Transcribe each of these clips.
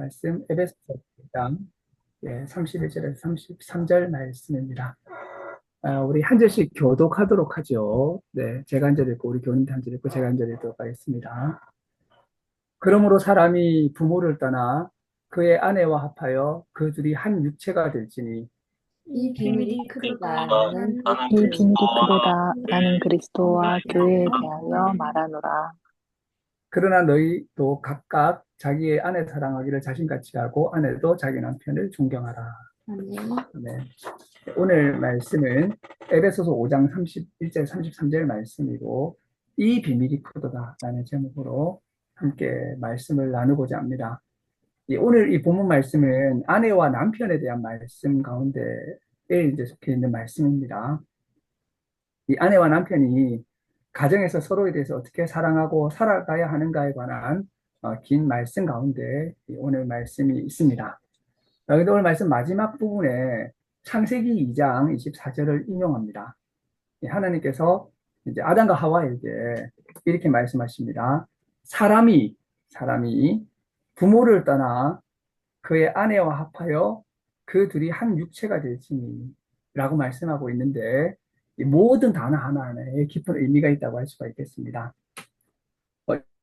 말씀 에베소서 1장 31절에서 33절 말씀입니다. 우리 한 절씩 교독하도록 하죠. 네, 제가 한 절 읽고 우리 교우님도 한 절 읽고 제가 한 절 읽도록 하겠습니다. 그러므로 사람이 부모를 떠나 그의 아내와 합하여 그 둘이 한 육체가 될지니 이 비밀이 크도다. 나는 이 비밀이 크도다. 나는 그리스도와 교회에 대하여 말하노라. 그러나 너희도 각각 자기의 아내 사랑하기를 자신같이 하고 아내도 자기 남편을 존경하라. 네. 오늘 말씀은 에베소서 5장 31절 33절 말씀이고 이 비밀이 크도다 라는 제목으로 함께 말씀을 나누고자 합니다. 오늘 이 본문 말씀은 아내와 남편에 대한 말씀 가운데에 이제 속해 있는 말씀입니다. 이 아내와 남편이 가정에서 서로에 대해서 어떻게 사랑하고 살아가야 하는가에 관한 긴 말씀 가운데 오늘 말씀이 있습니다. 근데 오늘 말씀 마지막 부분에 창세기 2장 24절을 인용합니다. 하나님께서 이제 아담과 하와에게 이렇게 말씀하십니다. 사람이 부모를 떠나 그의 아내와 합하여 그 둘이 한 육체가 될지니 라고 말씀하고 있는데 이 모든 단어 하나하나에 깊은 의미가 있다고 할 수가 있겠습니다.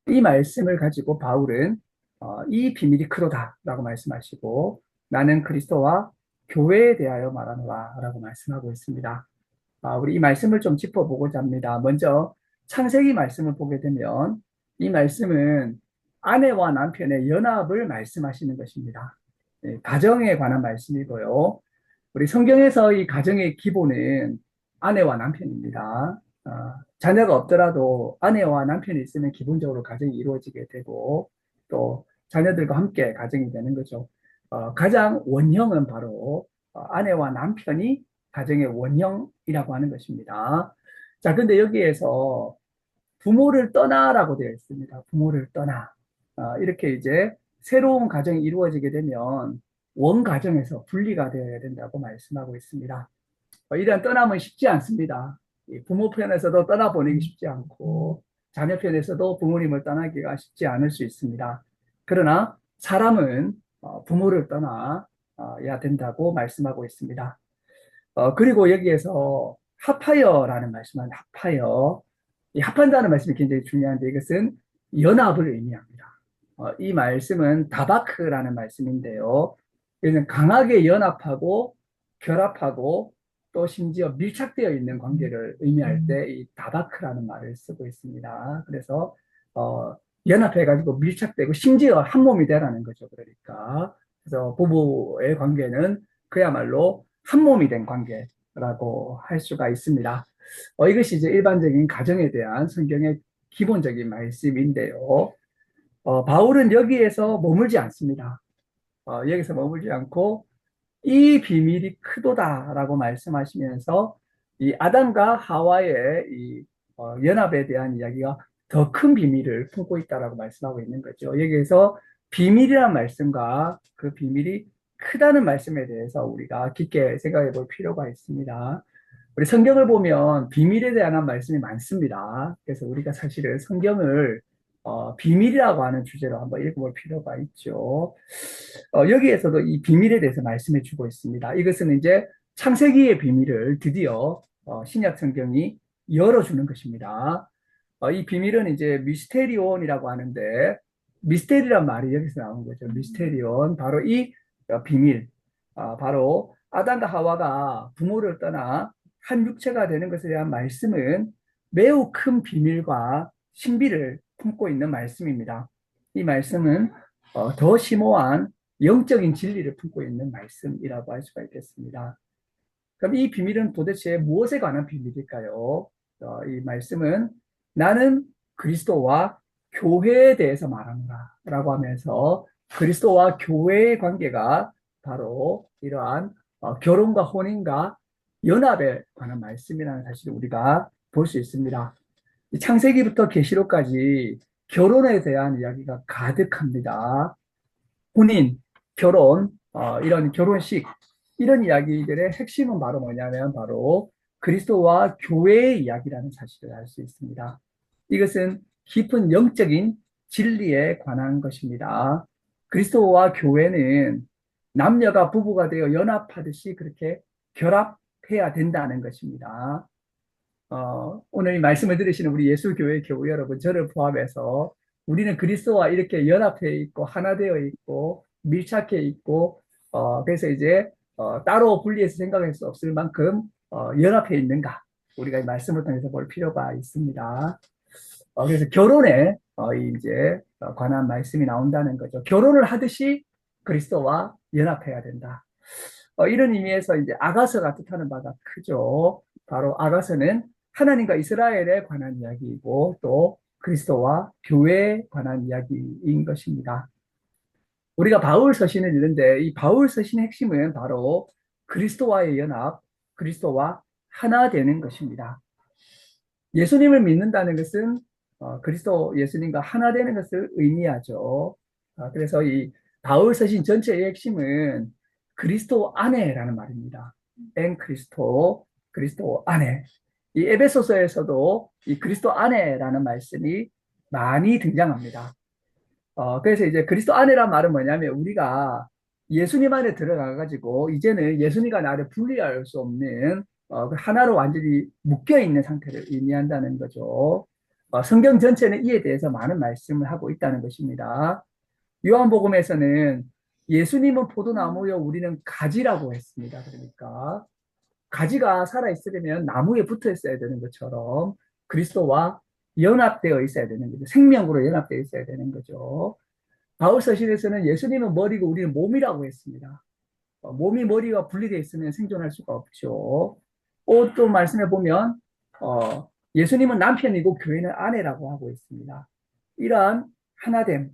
이 말씀을 가지고 바울은 이 비밀이 크도다 라고 말씀하시고 나는 그리스도와 교회에 대하여 말하노라 라고 말씀하고 있습니다. 우리 이 말씀을 좀 짚어보고자 합니다. 먼저 창세기 말씀을 보게 되면 이 말씀은 아내와 남편의 연합을 말씀하시는 것입니다. 가정에 관한 말씀이고요. 우리 성경에서 이 가정의 기본은 아내와 남편입니다. 자녀가 없더라도 아내와 남편이 있으면 기본적으로 가정이 이루어지게 되고 또 자녀들과 함께 가정이 되는 거죠. 가장 원형은 바로 아내와 남편이 가정의 원형이라고 하는 것입니다. 자, 근데 여기에서 부모를 떠나라고 되어 있습니다. 부모를 떠나. 이렇게 이제 새로운 가정이 이루어지게 되면 원 가정에서 분리가 되어야 된다고 말씀하고 있습니다. 이러한 떠남은 쉽지 않습니다. 부모 편에서도 떠나보내기 쉽지 않고 자녀 편에서도 부모님을 떠나기가 쉽지 않을 수 있습니다. 그러나 사람은 부모를 떠나야 된다고 말씀하고 있습니다. 그리고 여기에서 합하여라는 말씀은 합하여. 이 합한다는 말씀이 굉장히 중요한데 이것은 연합을 의미합니다. 이 말씀은 다바크라는 말씀인데요. 이것은 강하게 연합하고 결합하고 또 심지어 밀착되어 있는 관계를 의미할 때 이 다바크라는 말을 쓰고 있습니다. 그래서 연합해가지고 밀착되고 심지어 한 몸이 되라는 거죠. 그러니까 그래서 부부의 관계는 그야말로 한 몸이 된 관계라고 할 수가 있습니다. 이것이 이제 일반적인 가정에 대한 성경의 기본적인 말씀인데요. 바울은 여기에서 머물지 않습니다. 여기서 머물지 않고 이 비밀이 크도다라고 말씀하시면서 이 아담과 하와의 이 연합에 대한 이야기가 더 큰 비밀을 품고 있다라고 말씀하고 있는 거죠. 여기에서 비밀이란 말씀과 그 비밀이 크다는 말씀에 대해서 우리가 깊게 생각해 볼 필요가 있습니다. 우리 성경을 보면 비밀에 대한 말씀이 많습니다. 그래서 우리가 사실은 성경을 비밀이라고 하는 주제로 한번 읽어볼 필요가 있죠. 여기에서도 이 비밀에 대해서 말씀해 주고 있습니다. 이것은 이제 창세기의 비밀을 드디어 신약 성경이 열어주는 것입니다. 이 비밀은 이제 미스테리온이라고 하는데 미스테리란 말이 여기서 나온 거죠. 미스테리온 바로 이 비밀, 바로 아담과 하와가 부모를 떠나 한 육체가 되는 것에 대한 말씀은 매우 큰 비밀과 신비를 품고 있는 말씀입니다. 이 말씀은 더 심오한 영적인 진리를 품고 있는 말씀이라고 할 수가 있겠습니다. 그럼 이 비밀은 도대체 무엇에 관한 비밀일까요? 이 말씀은 나는 그리스도와 교회에 대해서 말한다 라고 하면서 그리스도와 교회의 관계가 바로 이러한 결혼과 혼인과 연합에 관한 말씀이라는 사실을 우리가 볼 수 있습니다. 창세기부터 계시록까지 결혼에 대한 이야기가 가득합니다. 혼인, 결혼, 이런 결혼식, 이런 이야기들의 핵심은 바로 뭐냐면 바로 그리스도와 교회의 이야기라는 사실을 알 수 있습니다. 이것은 깊은 영적인 진리에 관한 것입니다. 그리스도와 교회는 남녀가 부부가 되어 연합하듯이 그렇게 결합해야 된다는 것입니다. 오늘 이 말씀을 들으시는 우리 예수교회 교우 여러분, 저를 포함해서 우리는 그리스도와 이렇게 연합해 있고, 하나 되어 있고, 밀착해 있고, 그래서 이제, 따로 분리해서 생각할 수 없을 만큼, 연합해 있는가. 우리가 이 말씀을 통해서 볼 필요가 있습니다. 그래서 결혼에, 이제, 관한 말씀이 나온다는 거죠. 결혼을 하듯이 그리스도와 연합해야 된다. 이런 의미에서 이제 아가서가 뜻하는 바가 크죠. 바로 아가서는 하나님과 이스라엘에 관한 이야기이고 또 그리스도와 교회에 관한 이야기인 것입니다. 우리가 바울 서신을 읽는데 이 바울 서신의 핵심은 바로 그리스도와의 연합, 그리스도와 하나 되는 것입니다. 예수님을 믿는다는 것은 그리스도 예수님과 하나 되는 것을 의미하죠. 그래서 이 바울 서신 전체의 핵심은 그리스도 안에라는 말입니다. 엔 그리스도, 그리스도 안에. 이 에베소서에서도 이 그리스도 안에라는 말씀이 많이 등장합니다. 그래서 이제 그리스도 안에란 말은 뭐냐면 우리가 예수님 안에 들어가가지고 이제는 예수님과 나를 분리할 수 없는 그 하나로 완전히 묶여 있는 상태를 의미한다는 거죠. 성경 전체는 이에 대해서 많은 말씀을 하고 있다는 것입니다. 요한복음에서는 예수님은 포도나무요, 우리는 가지라고 했습니다. 그러니까 가지가 살아있으려면 나무에 붙어 있어야 되는 것처럼 그리스도와 연합되어 있어야 되는 거죠. 생명으로 연합되어 있어야 되는 거죠. 바울 서신에서는 예수님은 머리고 우리는 몸이라고 했습니다. 몸이 머리와 분리되어 있으면 생존할 수가 없죠. 또 말씀해 보면 예수님은 남편이고 교회는 아내라고 하고 있습니다. 이러한 하나됨,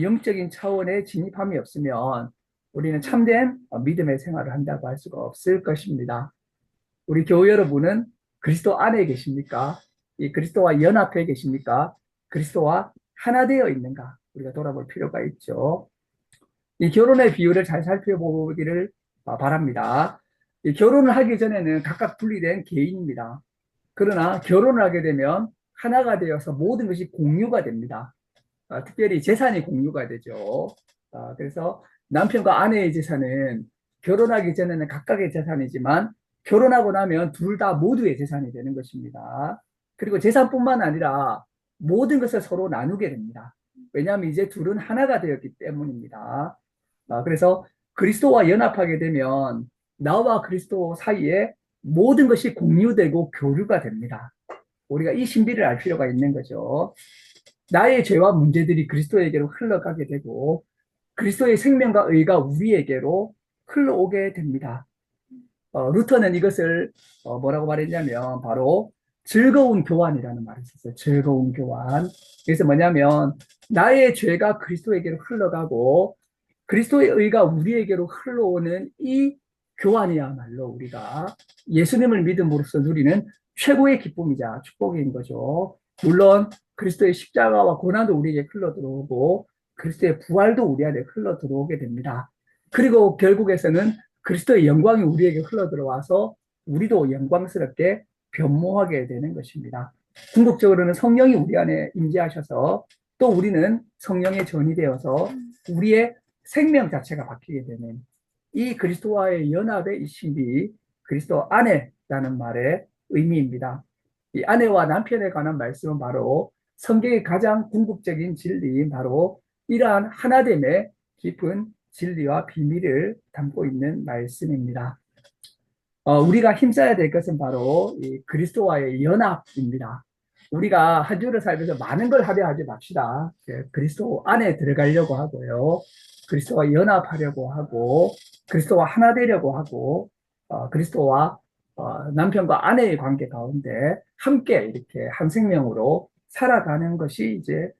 영적인 차원의 진입함이 없으면 우리는 참된 믿음의 생활을 한다고 할 수가 없을 것입니다. 우리 교우 여러분은 그리스도 안에 계십니까? 이 그리스도와 연합해 계십니까? 그리스도와 하나 되어 있는가? 우리가 돌아볼 필요가 있죠. 이 결혼의 비율을 잘 살펴보기를 바랍니다. 이 결혼을 하기 전에는 각각 분리된 개인입니다. 그러나 결혼을 하게 되면 하나가 되어서 모든 것이 공유가 됩니다. 특별히 재산이 공유가 되죠. 그래서 남편과 아내의 재산은 결혼하기 전에는 각각의 재산이지만 결혼하고 나면 둘 다 모두의 재산이 되는 것입니다. 그리고 재산뿐만 아니라 모든 것을 서로 나누게 됩니다. 왜냐하면 이제 둘은 하나가 되었기 때문입니다. 그래서 그리스도와 연합하게 되면 나와 그리스도 사이에 모든 것이 공유되고 교류가 됩니다. 우리가 이 신비를 알 필요가 있는 거죠. 나의 죄와 문제들이 그리스도에게로 흘러가게 되고 그리스도의 생명과 의가 우리에게로 흘러오게 됩니다. 루터는 이것을 뭐라고 말했냐면 바로 즐거운 교환이라는 말을 썼어요. 즐거운 교환. 그래서 뭐냐면 나의 죄가 그리스도에게로 흘러가고 그리스도의 의가 우리에게로 흘러오는 이 교환이야말로 우리가 예수님을 믿음으로써 누리는 최고의 기쁨이자 축복인 거죠. 물론 그리스도의 십자가와 고난도 우리에게 흘러 들어오고 그리스도의 부활도 우리 안에 흘러 들어오게 됩니다. 그리고 결국에서는 그리스도의 영광이 우리에게 흘러 들어와서 우리도 영광스럽게 변모하게 되는 것입니다. 궁극적으로는 성령이 우리 안에 임재하셔서 또 우리는 성령의 전이 되어서 우리의 생명 자체가 바뀌게 되는 이 그리스도와의 연합의 이 신비, 그리스도 안에라는 말의 의미입니다. 이 아내와 남편에 관한 말씀은 바로 성경의 가장 궁극적인 진리인 바로 이러한 하나됨의 깊은 진리와 비밀을 담고 있는 말씀입니다. 우리가 힘써야 될 것은 바로 이 그리스도와의 연합입니다. 우리가 한 주를 살면서 많은 걸 하려 하지 맙시다. 그리스도 안에 들어가려고 하고요. 그리스도와 연합하려고 하고, 그리스도와 하나 되려고 하고, 그리스도와 남편과 아내의 관계 가운데 함께 이렇게 한 생명으로 살아가는 것이 이제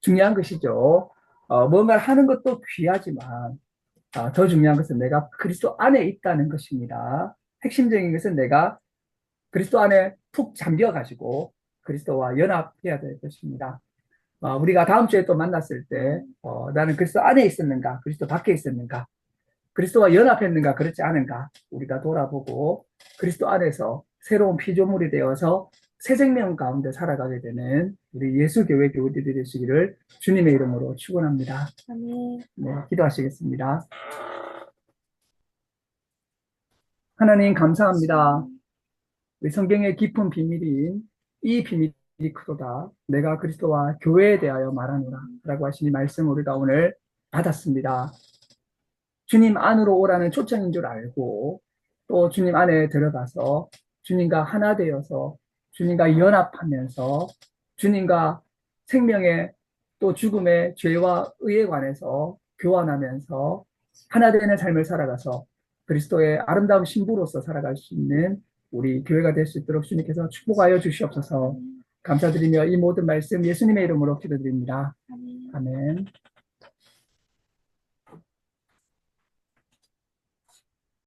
중요한 것이죠. 뭔가를 하는 것도 귀하지만 더 중요한 것은 내가 그리스도 안에 있다는 것입니다. 핵심적인 것은 내가 그리스도 안에 푹 잠겨가지고 그리스도와 연합해야 될 것입니다. 우리가 다음 주에 또 만났을 때 나는 그리스도 안에 있었는가, 그리스도 밖에 있었는가, 그리스도와 연합했는가, 그렇지 않은가 우리가 돌아보고 그리스도 안에서 새로운 피조물이 되어서 새 생명 가운데 살아가게 되는 우리 예수교회 교우들이 되시기를 주님의 이름으로 축원합니다. 아멘. 네, 기도하시겠습니다. 하나님 감사합니다. 우리 성경의 깊은 비밀인 이 비밀이 크도다. 내가 그리스도와 교회에 대하여 말하노라 라고 하시니 말씀 우리가 오늘 받았습니다. 주님 안으로 오라는 초청인 줄 알고 또 주님 안에 들어가서 주님과 하나 되어서 주님과 연합하면서 주님과 생명의 또 죽음의 죄와 의에 관해서 교환하면서 하나 되는 삶을 살아가서 그리스도의 아름다운 신부로서 살아갈 수 있는 우리 교회가 될 수 있도록 주님께서 축복하여 주시옵소서. 감사드리며 이 모든 말씀 예수님의 이름으로 기도드립니다. 아멘. 아멘.